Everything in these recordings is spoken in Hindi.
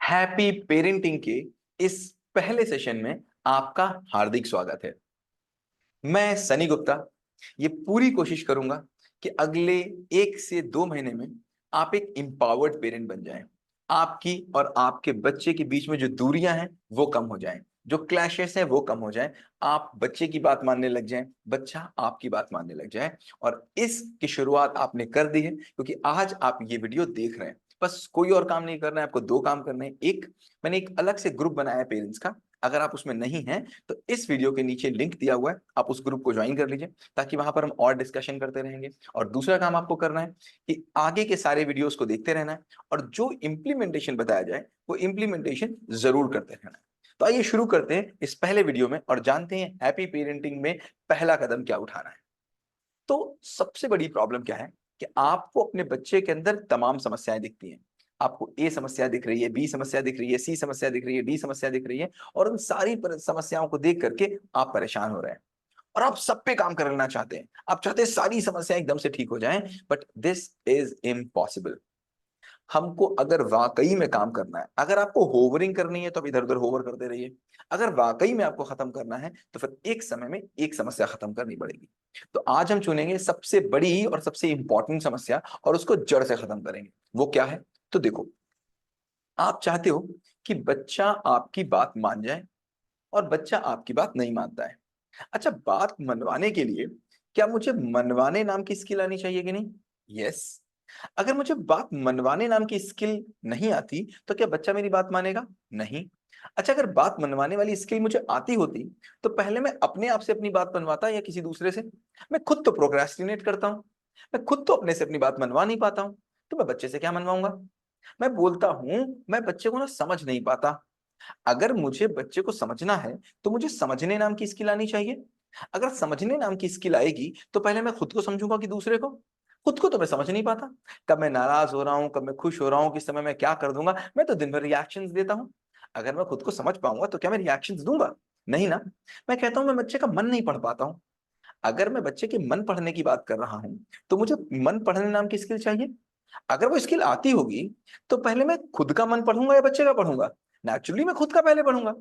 हैप्पी पेरेंटिंग के इस पहले सेशन में आपका हार्दिक स्वागत है। मैं सनी गुप्ता ये पूरी कोशिश करूंगा कि अगले 1 से 2 महीने में आप एक एम्पावर्ड पेरेंट बन जाएं। आपकी और आपके बच्चे के बीच में जो दूरियां हैं वो कम हो जाएं, जो क्लैशेस हैं वो कम हो जाएं। आप बच्चे की बात मानने लग जाएं, बच्चा आपकी बात मानने लग जाए। और इसकी शुरुआत आपने कर दी है क्योंकि आज आप ये वीडियो देख रहे हैं। बस कोई और काम नहीं करना है, आपको 2 काम करने हैं। एक, मैंने एक अलग से ग्रुप बनाया है पेरेंट्स का। अगर आप उसमें नहीं हैं तो इस वीडियो के नीचे लिंक दिया हुआ है, आप उस ग्रुप को ज्वाइन कर लीजिए ताकि वहां पर हम और डिस्कशन करते रहेंगे। और दूसरा काम आपको करना है कि आगे के सारे वीडियोस को देखते रहना है और जो इम्प्लीमेंटेशन बताया जाए वो इम्प्लीमेंटेशन जरूर करते रहना है। तो आइए शुरू करते हैं इस पहले वीडियो में और जानते हैं हैप्पी पेरेंटिंग में पहला कदम क्या उठाना है। तो सबसे बड़ी प्रॉब्लम क्या है कि आपको अपने बच्चे के अंदर तमाम समस्याएं दिखती हैं। आपको ए समस्या दिख रही है, बी समस्या दिख रही है, सी समस्या दिख रही है, डी समस्या दिख रही है। और उन सारी समस्याओं को देख करके आप परेशान हो रहे हैं और आप सब पे काम करना चाहते हैं। आप चाहते हैं सारी समस्याएं एकदम से ठीक हो जाएं, बट दिस इज इम्पॉसिबल। हमको अगर वाकई में काम करना है, अगर आपको होवरिंग करनी है तो आप इधर उधर होवर करते रहिए। अगर वाकई में आपको खत्म करना है तो फिर एक समय में एक समस्या खत्म करनी पड़ेगी। तो आज हम चुनेंगे सबसे बड़ी और सबसे इंपॉर्टेंट समस्या और उसको जड़ से खत्म करेंगे। वो क्या है? तो देखो, आप चाहते हो कि बच्चा आपकी बात मान जाए और बच्चा आपकी बात नहीं मानता है। अच्छा, बात मनवाने के लिए क्या मुझे मनवाने नाम की स्किल आनी चाहिए कि नहीं? यस। अगर मुझे बात मनवाने नाम की स्किल नहीं आती तो क्या बच्चा मेरी बात मानेगा? नहीं। अच्छा, अगर बात मनवाने वाली स्किल मुझे आती होती तो पहले मैं अपने आप से अपनी बात मनवाता या किसी दूसरे से? मैं खुद तो प्रोक्रेस्टिनेट करता हूं, मैं खुद तो अपने से अपनी बात मनवा नहीं पाता हूं, तो मैं बच्चे से क्या मनवाऊंगा? मैं बोलता हूं, मैं बच्चे को ना समझ नहीं पाता। अगर मुझे बच्चे को समझना है तो मुझे समझने नाम की स्किल आनी चाहिए। अगर समझने नाम की स्किल आएगी तो पहले मैं खुद को समझूंगा कि दूसरे को? खुद को तो मैं समझ नहीं पाता। कब मैं नाराज हो रहा हूं, कब मैं खुश हो रहा हूं, किस समय मैं क्या कर दूंगा, मैं तो दिन भर रिएक्शंस देता हूं। अगर मैं खुद को समझ पाऊंगा तो क्या मैं रिएक्शंस दूंगा? नहीं ना। मैं कहता हूं मैं बच्चे का मन नहीं पढ़ पाता हूं। अगर मैं बच्चे के मन पढ़ने की बात कर रहा हूं तो मुझे मन पढ़ने नाम की स्किल चाहिए। अगर वो स्किल आती होगी तो पहले मैं खुद का मन पढ़ूंगा या बच्चे का पढ़ूंगा? नेचुरली मैं खुद का पहले पढ़ूंगा।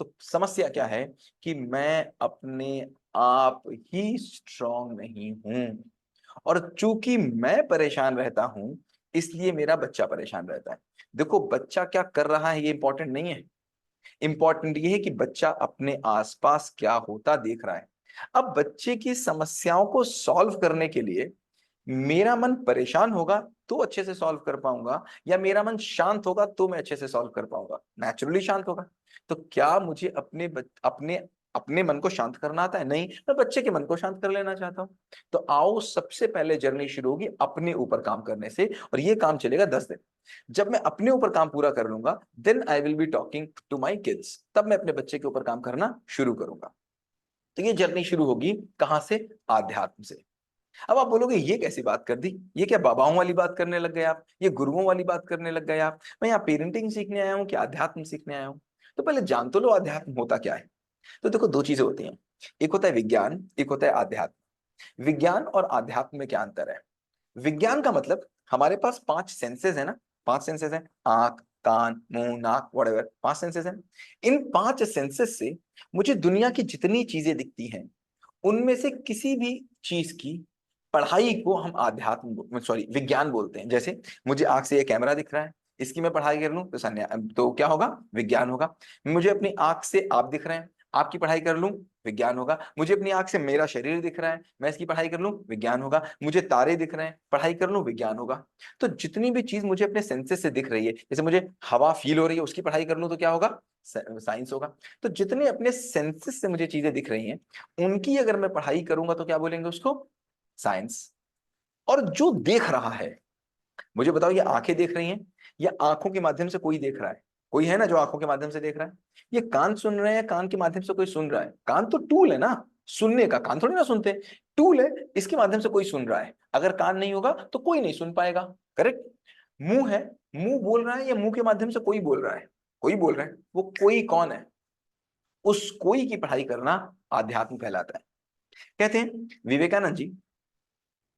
तो समस्या क्या है कि मैं अपने आप ही स्ट्रांग नहीं हूं। और चूंकि मैं परेशान रहता हूं इसलिए मेरा बच्चा परेशान रहता है। देखो, बच्चा क्या कर रहा है ये इंपॉर्टेंट नहीं है। इंपॉर्टेंट ये है कि बच्चा अपने आसपास क्या होता देख रहा है। अब बच्चे की समस्याओं को सॉल्व करने के लिए मेरा मन परेशान होगा तो अच्छे से सॉल्व कर पाऊंगा, या मेरा मन शांत होगा तो मैं अच्छे से सॉल्व कर पाऊंगा? नेचुरली शांत होगा। तो क्या मुझे अपने अपने मन को शांत करना आता है? नहीं, मैं बच्चे के मन को शांत कर लेना चाहता हूं। तो आओ, सबसे पहले जर्नी शुरू होगी अपने ऊपर काम करने से, और ये काम चलेगा 10 दिन। जब मैं अपने ऊपर काम पूरा कर लूंगा, then I will be talking to my kids. तब मैं अपने बच्चे के ऊपर काम करना शुरू करूंगा। तो ये जर्नी शुरू होगी कहां से? आध्यात्म से। अब आप बोलोगे ये कैसी बात कर दी, ये क्या बाबाओं वाली बात करने लग गए आप, ये गुरुओं वाली बात करने लग गए आप। मैं यहाँ पेरेंटिंग सीखने आया हूँ कि अध्यात्म सीखने आया हूँ? तो पहले जान तो लो अध्यात्म होता क्या है। तो देखो, 2 चीजें होती हैं, एक होता है विज्ञान, एक होता है आध्यात्म। विज्ञान और आध्यात्म में क्या अंतर है? विज्ञान का मतलब हमारे पास 5 सेंसेस है ना। 5 सेंसेस हैं, आंख, कान, मुंह, नाक, व्हाटएवर, 5 सेंसेस हैं। इन 5 सेंसेस से मुझे दुनिया की जितनी चीजें दिखती हैं उनमें से किसी भी चीज की पढ़ाई को हम आध्यात्म सॉरी विज्ञान बोलते हैं। जैसे मुझे आंख से ये कैमरा दिख रहा है, इसकी मैं पढ़ाई कर लूं तो तो क्या होगा? विज्ञान होगा। मुझे अपनी आंख से आप दिख रहे हैं, आपकी पढ़ाई कर लूं, विज्ञान होगा। मुझे अपनी आंख से मेरा शरीर दिख रहा है, मैं इसकी पढ़ाई कर लूं, विज्ञान होगा। मुझे तारे दिख रहे हैं, पढ़ाई कर लूं, विज्ञान होगा। तो जितनी भी चीज मुझे अपने सेंसेस से दिख रही है, जैसे मुझे हवा फील हो रही है, उसकी पढ़ाई कर लूं तो क्या होगा? साइंस होगा। तो जितने अपने सेंसेस से मुझे चीजें दिख रही हैं उनकी अगर मैं पढ़ाई करूंगा तो क्या बोलेंगे उसको? साइंस। और जो देख रहा है, मुझे बताओ, ये आंखें देख रही हैं या आंखों के माध्यम से कोई देख रहा है? कोई है ना जो आंखों के माध्यम से देख रहा है। ये कान सुन रहे हैं, कान के माध्यम से कोई सुन रहा है। कान तो टूल है ना सुनने का, कान थोड़ी ना सुनते। टूल है, इसके माध्यम से कोई सुन रहा है। अगर कान नहीं होगा तो कोई नहीं सुन पाएगा। करेक्ट। मुंह है, मुंह बोल रहा है या मुंह के माध्यम से कोई बोल रहा है? कोई बोल रहा है। वो कोई कौन है? उस कोई की पढ़ाई करना आध्यात्म कहलाता है। कहते हैं विवेकानंद जी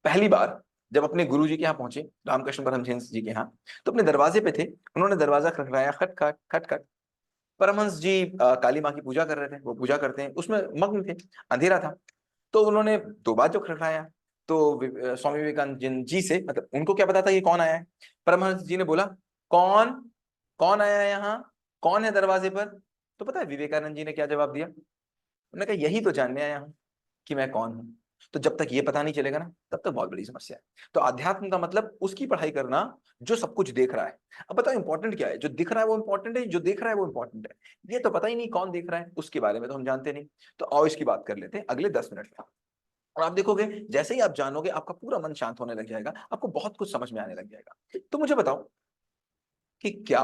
पहली बार जब अपने गुरु जी के यहाँ पहुंचे, रामकृष्ण परमहंस जी के यहाँ, तो अपने दरवाजे पे थे, उन्होंने दरवाजा खटखटाया, खट खट खट खट। परमहंस जी काली माँ की पूजा कर रहे थे, वो पूजा करते हैं, उसमें मग्न थे, अंधेरा था। तो उन्होंने दो बार जो खटखटाया, तो स्वामी विवेकानंद जी से, मतलब उनको क्या पता था ये कौन आया है। परमहंस जी ने बोला, कौन कौन आया है यहाँ, कौन है दरवाजे पर। तो पता है विवेकानंद जी ने क्या जवाब दिया? उन्होंने कहा यही तो जानने आया हूं कि मैं कौन हूं। तो जब तक ये पता नहीं चलेगा ना, तब तक बहुत बड़ी समस्या है। तो अध्यात्म का मतलब उसकी पढ़ाई करना जो सब कुछ देख रहा है। अब बताओ इंपॉर्टेंट क्या है? जो दिख रहा है वो इंपॉर्टेंट है, जो देख रहा है वो इंपॉर्टेंट है? ये तो पता ही नहीं कौन देख रहा है, उसके बारे में तो हम जानते नहीं। तो आओ इसकी बात कर लेते हैं अगले 10 मिनट में। और आप देखोगे जैसे ही आप जानोगे, आपका पूरा मन शांत होने लग जाएगा, आपको बहुत कुछ समझ में आने लग जाएगा। तो मुझे बताओ कि क्या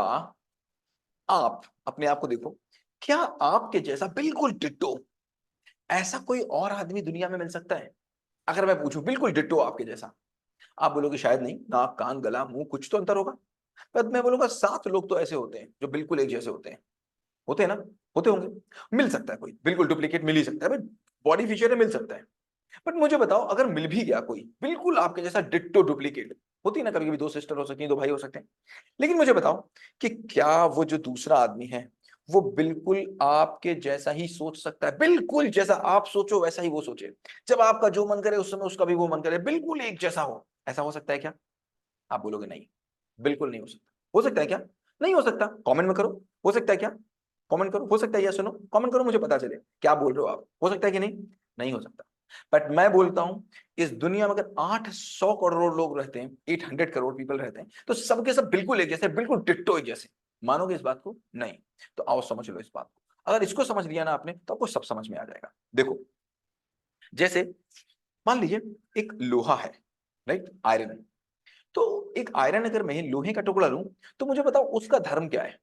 आप अपने आप को देखो, क्या आपके जैसा बिल्कुल डिट्टो ऐसा कोई और आदमी दुनिया में मिल सकता है? अगर मैं पूछूं बिल्कुल डिट्टो आपके जैसा, आप बोलोगे शायद नहीं, नाक कान गला मुंह कुछ तो अंतर होगा। पर मैं बोलूंगा 7 लोग तो ऐसे होते हैं जो बिल्कुल एक जैसे होते हैं। होते हैं ना? होते होंगे। मिल सकता है कोई बिल्कुल डुप्लीकेट, मिल ही सकता है भाई, बॉडी फीचर है, मिल सकता है। बट मुझे बताओ अगर मिल भी गया कोई बिल्कुल आपके जैसा डिट्टो डुप्लीकेट, होती है ना कभी कभी, दो सिस्टर हो सकती हैं, दो भाई हो सकते हैं। लेकिन मुझे बताओ कि क्या वो जो दूसरा आदमी है वो बिल्कुल आपके जैसा ही सोच सकता है? बिल्कुल जैसा आप सोचो वैसा ही वो सोचे, जब आपका जो मन करे उस समय उसका भी वो मन करे, बिल्कुल एक जैसा हो, ऐसा हो सकता है क्या? आप बोलोगे नहीं, बिल्कुल नहीं हो सकता। हो सकता है क्या? नहीं हो सकता। कमेंट में करो, हो सकता है क्या? कमेंट करो, हो सकता है या सुनो, कमेंट करो, मुझे पता चले क्या बोल रहे हो आप। हो सकता है कि नहीं? नहीं हो सकता। बट मैं बोलता हूं इस दुनिया में अगर 800 करोड़ लोग रहते हैं, 800 करोड़ पीपल रहते हैं, तो सबके सब बिल्कुल एक जैसे, बिल्कुल डिट्टो एक जैसे। मानोगे इस बात को? नहीं। तो आओ समझ लो इस बात को। अगर इसको समझ लिया ना आपने, तो आपको सब समझ में आ जाएगा। देखो, जैसे मान लीजिए एक लोहा है, राइट, आयरन। तो एक आयरन अगर मैं लोहे का टुकड़ा लूं, तो मुझे बताओ उसका धर्म क्या है?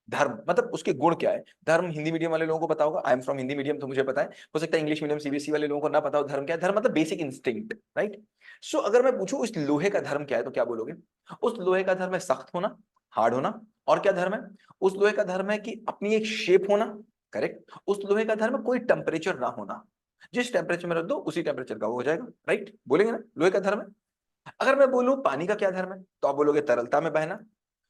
धर्म मतलब उसके गुण क्या है? धर्म हिंदी मीडियम वाले लोगों को पता होगा, I am from Hindi medium तो मुझे पता है। हो सकता है इंग्लिश मीडियम सीबीएसई वाले लोगों को ना पता हो धर्म क्या है। धर्म मतलब बेसिक इंस्टिंक्ट, राइट। सो अगर मैं पूछूं उस लोहे का धर्म क्या है, तो क्या बोलोगे? उस लोहे का धर्म है सख्त होना, हार्ड होना। और क्या धर्म है? उस लोहे का धर्म है कि अपनी एक शेप होना। करेक्ट। उस लोहे का धर्म है कोई टेम्परेचर ना होना, जिस टेम्परेचर में रख दो उसी टेम्परेचर का वो हो जाएगा, राइट, बोलेंगे ना लोहे का धर्म है। अगर मैं बोलूं पानी का क्या धर्म है, तो आप बोलोगे तरलता में बहना,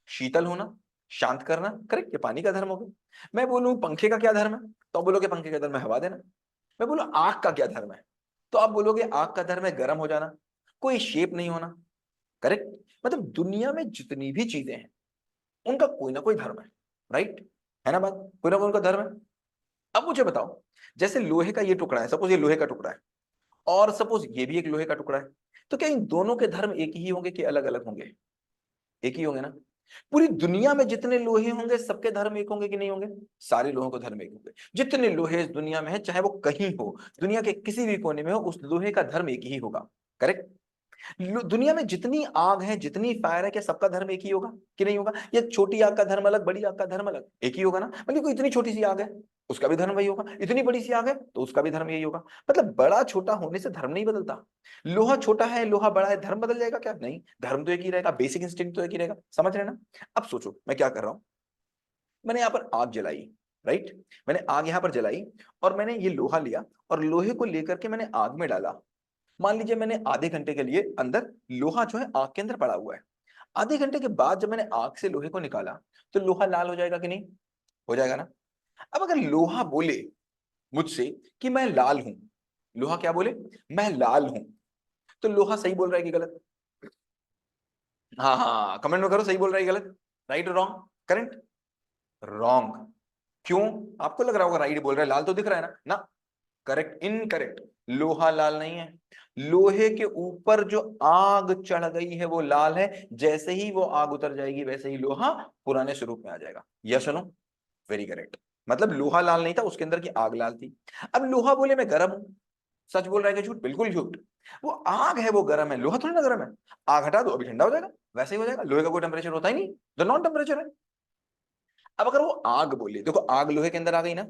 शीतल होना, शांत करना। करेक्ट, ये पानी का धर्म हो गया। मैं बोलूं पंखे का क्या धर्म है, तो आप बोलोगे पंखे का धर्म है हवा देना। मैं बोलूं आग का क्या धर्म है, तो आप बोलोगे आग का धर्म है गर्म हो जाना, कोई शेप नहीं होना। करेक्ट। मतलब दुनिया में जितनी भी चीजें हैं उनका कोई ना कोई धर्म है, राइट, है ना बात? कोई ना कोई उनका धर्म है। अब मुझे बताओ, जैसे लोहे का ये टुकड़ा है, सपोज ये लोहे का टुकड़ा है, और सपोज ये भी एक लोहे का टुकड़ा है, तो क्या इन दोनों के धर्म एक ही होंगे कि अलग अलग होंगे? एक ही होंगे ना? पूरी दुनिया में जितने लोहे होंगे सबके धर्म एक होंगे कि नहीं होंगे? सारे लोगों को धर्म एक होंगे। जितने लोहे इस दुनिया में है, चाहे वो कहीं हो, दुनिया के किसी भी कोने में हो, उस लोहे का धर्म एक ही होगा। करेक्ट। दुनिया में जितनी आग है, जितनी फायर है, क्या सबका धर्म एक ही होगा कि नहीं होगा? या छोटी आग का धर्म अलग, बड़ी आग का धर्म अलग? एक ही होगा ना? मतलब कोई इतनी छोटी सी आग है, उसका भी धर्म वही होगा, इतनी बड़ी सी आग है तो उसका भी धर्म यही होगा। मतलब बड़ा छोटा होने से धर्म नहीं बदलता। लोहा छोटा है, लोहा बड़ा है, धर्म बदल जाएगा क्या? नहीं, धर्म तो एक ही रहेगा, बेसिक इंस्टिंक्ट तो एक ही रहेगा। समझ रहे हैं ना? अब सोचो मैं क्या कर रहा हूं। मैंने यहाँ पर आग जलाई, राइट, मैंने आग यहाँ पर जलाई, और मैंने ये लोहा लिया, और लोहे को लेकर के मैंने आग में डाला। मान लीजिए मैंने आधे घंटे के लिए अंदर, लोहा जो है आग के अंदर पड़ा हुआ है। आधे घंटे के बाद जब मैंने आग से लोहे को निकाला, तो लोहा लाल हो जाएगा कि नहीं? हो जाएगा ना? अब अगर लोहा बोले मुझसे कि मैं लाल हूं, लोहा क्या बोले? मैं लाल हूं, तो लोहा सही बोल रहा है कि गलत? हाँ हाँ, कमेंट में करो, सही बोल रहा है कि गलत, राइट और रॉन्ग? Correct, wrong. क्यों? आपको लग रहा होगा राइट बोल रहा है, लाल तो दिख रहा है ना ना। Correct, incorrect. लोहा लाल नहीं है। लोहे के ऊपर जो आग चढ़ गई है वो लाल है, जैसे ही वो आग उतर जाएगी वैसे ही लोहा पुराने स्वरूप में आ जाएगा। यस सुनो, वेरी करेक्ट। मतलब लोहा लाल नहीं था, उसके अंदर की आग लाल थी। अब लोहा बोले मैं गर्म हूं, सच बोल रहा है कि झूठ? बिल्कुल झूठ। वो आग है वो गर्म है, लोहा थोड़ी ना गर्म है। आग हटा दो अभी ठंडा हो जाएगा, वैसे ही हो जाएगा। लोहे का कोई टेम्परेचर होता ही नहीं, जो नॉन टेम्परेचर है। अब अगर वो आग बोले, देखो आग लोहे के अंदर आ गई ना,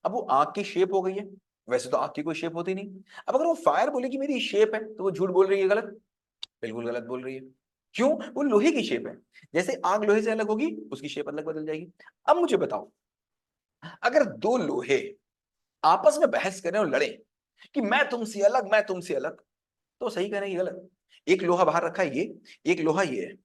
अब वो आग की शेप हो गई है, वैसे तो आग की कोई शेप होती नहीं। अब अगर वो फायर बोले कि मेरी शेप है, तो वो झूठ बोल रही है, गलत, बिल्कुल गलत बोल रही है। क्यों? वो लोहे की शेप है, जैसे आग लोहे से अलग होगी उसकी शेप अलग बदल जाएगी। अब मुझे बताओ, अगर दो लोहे आपस में बहस करें और लड़े कि मैं तुमसे अलग, मैं तुमसे अलग, तो सही कह रहे हैं कि गलत? एक लोहा बाहर रखा है, ये एक लोहा ये है।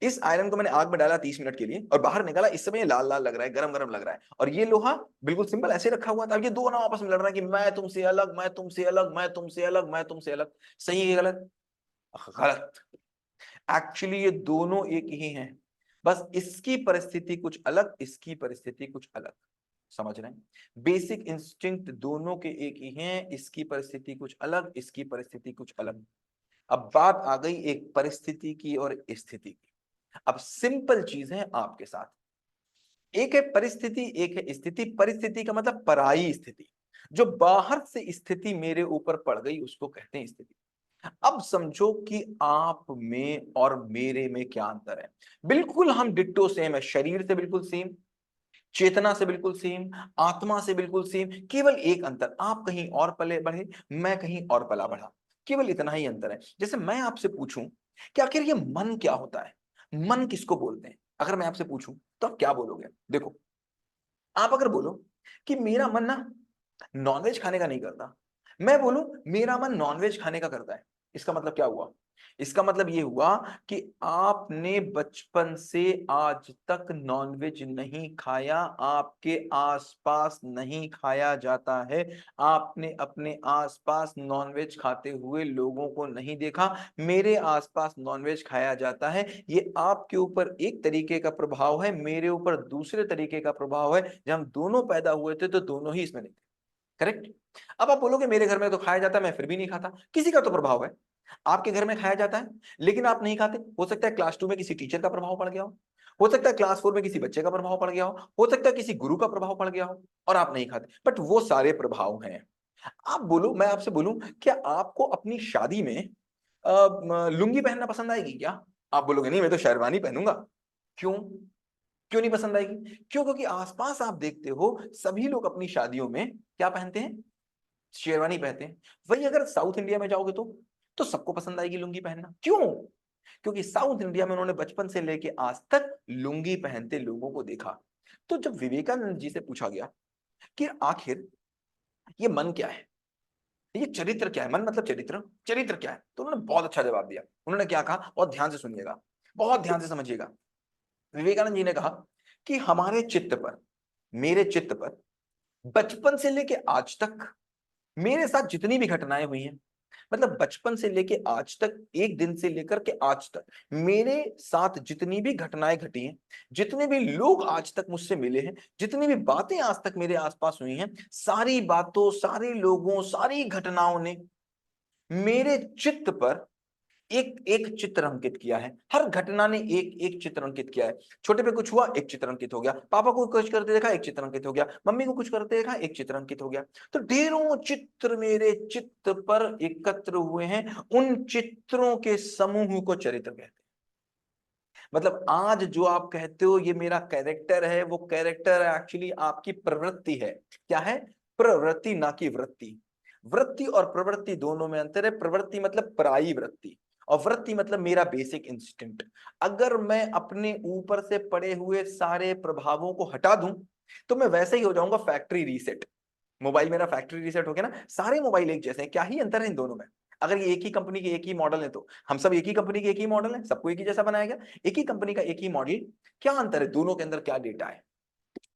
इस आयरन को मैंने आग में डाला 30 मिनट के लिए और बाहर निकाला, इस समय ये लाल लाल लग रहा है, गरम गरम लग रहा है। और ये लोहा बिल्कुल सिंपल ऐसे रखा हुआ था। अब ये दोनों आपस में लड़ रहा है कि मैं तुमसे अलग, मैं तुमसे अलग, मैं तुमसे अलग, मैं तुमसे अलग। सही है गलत? गलत। एक्चुअली ये दोनों एक ही हैं, बस इसकी परिस्थिति कुछ अलग, इसकी परिस्थिति कुछ अलग। समझ रहे हैं? बेसिक इंस्टिंक्ट दोनों के एक ही हैं, इसकी परिस्थिति कुछ अलग, इसकी परिस्थिति कुछ अलग। अब बात आ गई एक परिस्थिति की और स्थिति की। अब सिंपल चीज है आपके साथ, एक है परिस्थिति, एक है स्थिति। परिस्थिति का मतलब पराई स्थिति, जो बाहर से स्थिति मेरे ऊपर पड़ गई उसको कहते हैं स्थिति। अब समझो कि आप में और मेरे में क्या अंतर है। बिल्कुल हम डिट्टो सेम है, शरीर से बिल्कुल सेम, चेतना से बिल्कुल सेम, आत्मा से बिल्कुल सेम। केवल एक अंतर, आप कहीं और पले बढ़े, मैं कहीं और पला बढ़ा, केवल इतना ही अंतर है। जैसे मैं आपसे पूछूं कि आखिर ये मन क्या होता है, मन किसको बोलते हैं, अगर मैं आपसे पूछूं तो आप क्या बोलोगे? देखो, आप अगर बोलो कि मेरा मन ना नॉनवेज खाने का नहीं करता, मैं बोलूं मेरा मन नॉनवेज खाने का करता है, इसका मतलब क्या हुआ? इसका मतलब ये हुआ कि आपने बचपन से आज तक नॉनवेज नहीं खाया, आपके आसपास नहीं खाया जाता है, आपने अपने आसपास नॉनवेज खाते हुए लोगों को नहीं देखा। मेरे आसपास नॉनवेज खाया जाता है, ये आपके ऊपर एक तरीके का प्रभाव है, मेरे ऊपर दूसरे तरीके का प्रभाव है। जब हम दोनों पैदा हुए थे तो दोनों ही इसमें नहीं थे। करेक्ट? अब आप बोलोगे मेरे घर में तो खाया जाता है, मैं फिर भी नहीं खाता, किसी का तो प्रभाव है। आपके घर में खाया जाता है लेकिन आप नहीं खाते, हो सकता है क्लास 2 में किसी टीचर का प्रभाव पड़ गया हो सकता है क्लास 4 में किसी बच्चे का प्रभाव पड़ गया हो सकता है किसी गुरु का प्रभाव पड़ गया हो, और आप नहीं खाते, बट वो सारे प्रभाव हैं। आप बोलो, मैं आपसे बोलूं क्या आपको अपनी शादी में लुंगी पहनना पसंद आएगी क्या? आप बोलोगे नहीं, मैं तो शेरवानी पहनूंगा। क्यों? क्यों नहीं पसंद आएगी? क्यों? क्योंकि आसपास आप देखते हो सभी लोग अपनी शादियों में क्या पहनते हैं? शेरवानी पहनते हैं। वही अगर साउथ इंडिया में जाओगे तो सबको पसंद आएगी लुंगी पहनना। क्यों? क्योंकि साउथ इंडिया में उन्होंने बचपन से लेके आज तक लुंगी पहनते लोगों को देखा। तो जब विवेकानंद जी से पूछा गया कि आखिर ये मन क्या है, ये चरित्र क्या है, मन मतलब चरित्र, चरित्र क्या है, तो उन्होंने बहुत अच्छा जवाब दिया। उन्होंने क्या कहा, बहुत ध्यान से सुनिएगा, बहुत ध्यान से समझिएगा। विवेकानंद जी ने कहा कि हमारे चित्त पर, मेरे चित्त पर बचपन से लेके आज तक मेरे साथ जितनी भी घटनाएं हुई हैं, मतलब बचपन से लेके आज तक, एक दिन से लेकर के आज तक मेरे साथ जितनी भी घटनाएं घटी हैं, जितने भी लोग आज तक मुझसे मिले हैं, जितनी भी बातें आज तक मेरे आसपास हुई हैं, सारी बातों, सारे लोगों, सारी घटनाओं ने मेरे चित्त पर एक एक चित्र अंकित किया है। हर घटना ने एक एक चित्र अंकित किया है। छोटे पे कुछ हुआ, एक चित्र अंकित हो गया, पापा को कुछ करते देखा, एक चित्र अंकित हो गया, मम्मी को कुछ करते देखा, एक चित्र अंकित हो गया। तो ढेरों चित्र मेरे चित्त पर एकत्र हुए हैं, उन चित्रों के समूह को चरित्र कहते हैं। मतलब आज जो आप कहते हो ये मेरा कैरेक्टर है, वो कैरेक्टर एक्चुअली आपकी प्रवृत्ति है। क्या है? प्रवृत्ति, ना कि वृत्ति। वृत्ति और प्रवृत्ति दोनों में अंतर है। प्रवृत्ति मतलब पराई वृत्ति, और वृत्ति मतलब मेरा बेसिक इंस्टिंक्ट। अगर मैं अपने ऊपर से पड़े हुए सारे प्रभावों को हटा दूं तो मैं वैसे ही हो जाऊंगा फैक्ट्री रीसेट। मोबाइल मेरा फैक्ट्री रीसेट हो गया ना, सारे मोबाइल एक जैसे हैं, क्या ही अंतर है इन दोनों में? अगर ये एक ही कंपनी के एक ही मॉडल है तो हम सब एक ही कंपनी के एक ही मॉडल है, सबको एक ही जैसा बनाया गया, एक ही कंपनी का एक ही मॉडल, क्या अंतर है दोनों के अंदर? क्या डेटा है?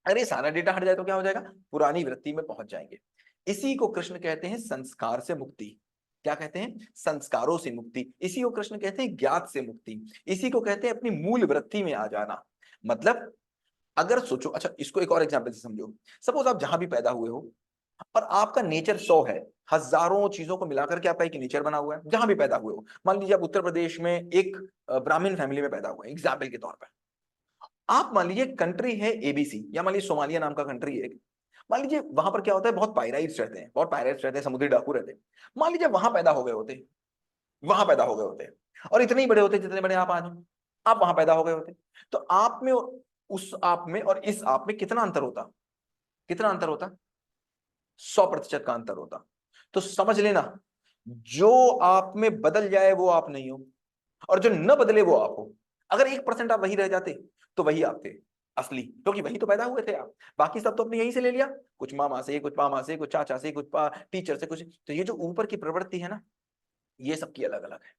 अरे सारा डेटा हट जाए तो क्या हो जाएगा? पुरानी वृत्ति में पहुंच जाएंगे। इसी को कृष्ण कहते हैं संस्कार से मुक्ति। क्या कहते हैं? संस्कारों से मुक्ति। इसी को कृष्ण कहते हैं ज्ञात से मुक्ति। इसी को कहते हैं अपनी मूल वृत्ति में आ जाना। मतलब अगर सोचो, अच्छा इसको एक और एग्जांपल से समझो। सपोज आप जहां भी पैदा हुए हो और आपका नेचर 100 है, हजारों चीजों को मिलाकर के आपका एक नेचर बना हुआ है जहां भी पैदा हुए हो। मान लीजिए आप उत्तर प्रदेश में एक ब्राह्मण फैमिली में पैदा हुए, एग्जाम्पल के तौर पर। आप मान लीजिए कंट्री है एबीसी, या मान लीजिए सोमालिया नाम का कंट्री है एक। मान लीजिए वहां पर क्या होता है, बहुत पायराइट्स रहते हैं, बहुत पायराइट्स रहते हैं, समुद्री डाकू रहते हैं। मान लीजिए वहां पैदा हो गए होते, वहां पैदा हो गए होते और इतने ही बड़े होते जितने बड़े आप आज हो, आप वहां पैदा हो गए होते, तो आप में और उस आप में और इस आप में कितना अंतर होता? कितना अंतर होता? 100% का अंतर होता। तो समझ लेना, जो आप में बदल जाए वो आप नहीं हो, और जो न बदले वो आप हो। अगर 1% आप वही रह जाते तो वही आप थे असली, क्योंकि वही तो पैदा हुए थे आप। बाकी सब तो अपने यहीं से ले लिया, कुछ मामा से, कुछ पामा से, कुछ चाचा से, कुछ टीचर से, कुछ। तो ये जो ऊपर की प्रवृत्ति है ना, ये सबकी अलग अलग है।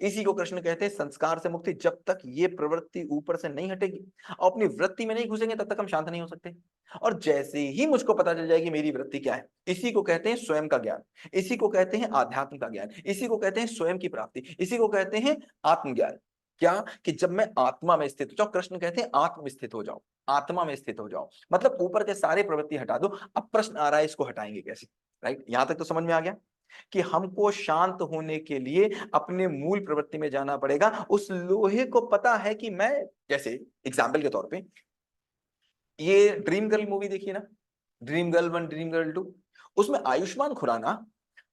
इसी को कृष्ण कहते हैं संस्कार से मुक्ति। जब तक ये प्रवृत्ति ऊपर से नहीं हटेगी और अपनी वृत्ति में नहीं घुसेंगे तब तक हम शांत नहीं हो सकते। और जैसे ही मुझको पता चल जाएगी मेरी वृत्ति क्या है, इसी को कहते हैं स्वयं का ज्ञान, इसी को कहते हैं आध्यात्म का ज्ञान, इसी को कहते हैं स्वयं की प्राप्ति, इसी को कहते हैं आत्मज्ञान। क्या कि जब मैं आत्मा में स्थित हो जाऊं, कृष्ण कहते हैं आत्म स्थित हो जाओ, आत्मा में स्थित हो जाओ, मतलब ऊपर के सारे प्रवृत्ति हटा दो। अब प्रश्न आ रहा है इसको हटाएंगे कैसे? राइट, यहां तक तो समझ में आ गया कि हमको शांत होने के लिए अपने मूल प्रवृत्ति में जाना पड़ेगा। उस लोहे को पता है कि मैं, जैसे एग्जाम्पल के तौर पे ये ड्रीम गर्ल मूवी देखिए ना, ड्रीम गर्ल 1, ड्रीम गर्ल 2, उसमें आयुष्मान खुराना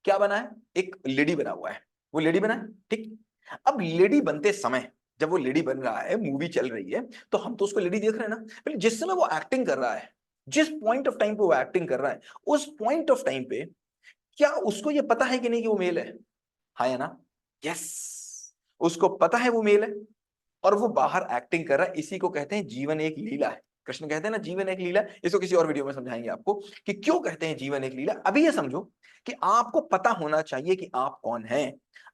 क्या बना है? एक लेडी बना हुआ है, वो लेडी बना है, ठीक। अब लेडी बनते समय, जब वो लेडी बन रहा है, मूवी चल रही है, तो हम तो उसको लेडी देख रहे हैं ना। पहले जिस समय वो एक्टिंग कर रहा है, जिस पॉइंट ऑफ टाइम पे वो एक्टिंग कर रहा है, उस पॉइंट ऑफ टाइम पे क्या उसको ये पता है कि नहीं कि वो मेल है? हाँ या ना? यस, उसको पता है वो मेल है और वो बाहर एक्टिंग कर रहा है। इसी को कहते हैं जीवन एक लीला है। कृष्ण कहते हैं ना जीवन एक लीला। इसको किसी और वीडियो में समझाएंगे आपको कि क्यों कहते हैं जीवन एक लीला। अभी ये समझो कि आपको पता होना चाहिए कि आप कौन हैं।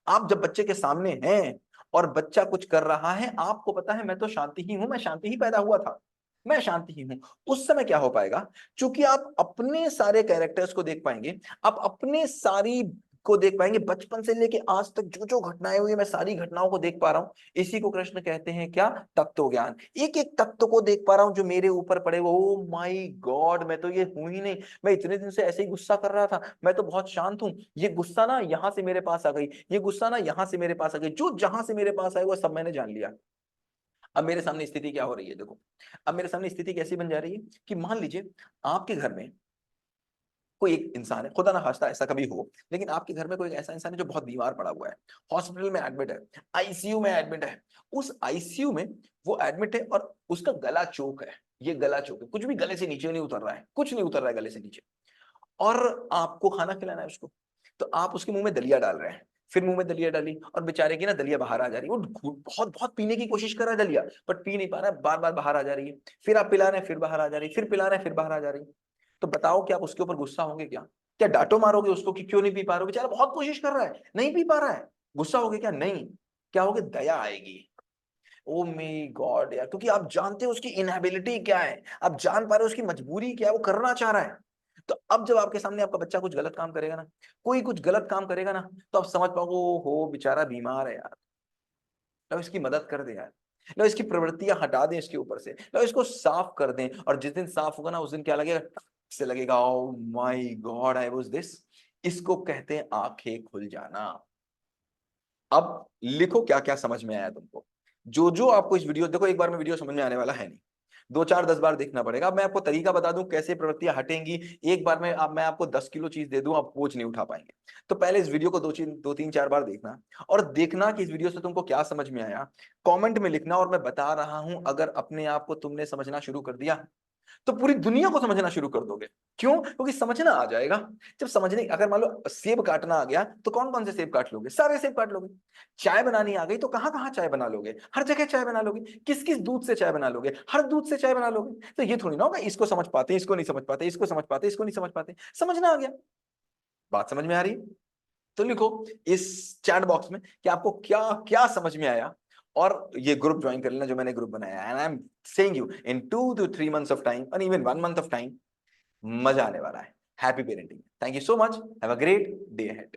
आप जब बच्चे के सामने हैं और बच्चा कुछ कर रहा है, आपको पता है मैं तो शांति ही हूं, मैं शांति ही पैदा हुआ था, मैं शांति ही हूं। उस समय क्या हो पाएगा? क्योंकि आप अपने सारे कैरेक्टर्स को देख पाएंगे, आप अपने सारी को देख पाएंगे, बचपन से लेके आज तक जो जो घटनाएं हुई, मैं सारी घटनाओं को देख पा रहा हूं। इसी को कृष्ण कहते हैं क्या? तत्व ज्ञान। एक एक तत्व को देख पा रहा हूं जो मेरे ऊपर पड़े। ओ माय गॉड, मैं तो ये हूं ही नहीं, मैं इतने दिन से ऐसे ही गुस्सा कर रहा था, मैं तो बहुत शांत हूं। ये गुस्सा ना यहां से मेरे पास आ गई, ये गुस्सा ना यहां से मेरे पास आ गई, जो जहां से मेरे पास आए वो सब मैंने जान लिया। अब मेरे सामने स्थिति क्या हो रही है देखो, अब मेरे सामने स्थिति कैसी बन जा रही है कि मान लीजिए आपके घर में कोई एक इंसान है, खुदा ना खास्ता ऐसा कभी हो, लेकिन आपके घर में कोई ऐसा इंसान है जो बहुत बीमार पड़ा हुआ है, हॉस्पिटल में एडमिट है, आईसीयू में एडमिट है। उस आईसीयू में वो एडमिट है और उसका गला चोक है, ये गला चोक है, कुछ भी गले से नीचे नहीं उतर रहा है, कुछ नहीं उतर रहा है गले से नीचे, और आपको खाना खिलाना है उसको। तो आप उसके मुंह में दलिया डाल रहे हैं, फिर मुंह में दलिया डाली और बेचारे की ना दलिया बाहर आ जा रही है, वो बहुत बहुत पीने की कोशिश कर रहा है दलिया, बट पी नहीं पा रहा है, बार बार बाहर आ जा रही है। फिर आप पिला रहे हैं, फिर बाहर आ जा रही है, फिर पिला रहे हैं, फिर बाहर आ जा रही है। तो बताओ कि आप उसके ऊपर गुस्सा होंगे क्या? क्या डांटो मारोगे उसको कि क्यों नहीं पी पा रहे हो, बेचारा बहुत कोशिश कर रहा है, नहीं पी पा रहा है? गुस्सा होगे क्या? नहीं। क्या होगे? दया आएगी। ओ मे गॉड यार, क्योंकि आप जानते हो उसकी इनएबिलिटी क्या है, आप जान पा रहे हो उसकी मजबूरी क्या है, वो करना चाह रहा है। तो अब जब आपके सामने आपका बच्चा कुछ गलत काम करेगा ना, कोई कुछ गलत काम करेगा ना, तो आप समझ पाओगे ओ हो बेचारा बीमार है यार, लो इसकी मदद कर दे यार, लो इसकी प्रवृत्तियां हटा दें इसके ऊपर से, लो इसको साफ कर दें। और जिस दिन साफ होगा ना, उस दिन क्या लगेगा? से लगेगा oh my God I was this. इसको कहते हैं आंखें खुल जाना। अब लिखो क्या क्या समझ में आया तुमको। जो जो आपको इस वीडियो, देखो एक बार में वीडियो समझ में आने वाला है नहीं, 2 4 10 बार देखना पड़ेगा। अब मैं आपको तरीका बता दूं कैसे प्रवृत्तियां हटेंगी, एक बार में अब मैं आपको 10 किलो चीज दे दूं, आप बोझ नहीं उठा पाएंगे। तो पहले इस वीडियो को 2 3 4 बार देखना और देखना कि इस वीडियो से तुमको क्या समझ में आया। कमेंट में लिखना, और मैं बता रहा हूं अगर अपने आप को तुमने समझना शुरू कर दिया तो पूरी दुनिया को समझना शुरू कर दोगे। क्यों? क्योंकि समझना आ जाएगा। जब समझने, अगर मान लो सेब काटना आ गया तो कौन कौन से सेब काट लोगे? सारे सेब काट लोगे। चाय बनानी आ गई तो कहां कहां चाय बना लोगे? हर जगह चाय बना लोगे। किस किस दूध से चाय बना लोगे? हर दूध से चाय बना लोगे। तो ये थोड़ी ना होगा इसको समझ पाते, इसको नहीं समझ पाते, इसको समझ पाते, इसको नहीं समझ पाते। समझना आ गया। बात समझ में आ रही है? तो लिखो इस चैट बॉक्स में कि आपको क्या क्या समझ में आया, और ये ग्रुप ज्वाइन कर लेना जो मैंने ग्रुप बनाया है। And I am saying you in 2 to 3 months of time और इवन 1 month ऑफ टाइम मजा आने वाला है। Happy parenting. Thank you so much. Have a great day ahead.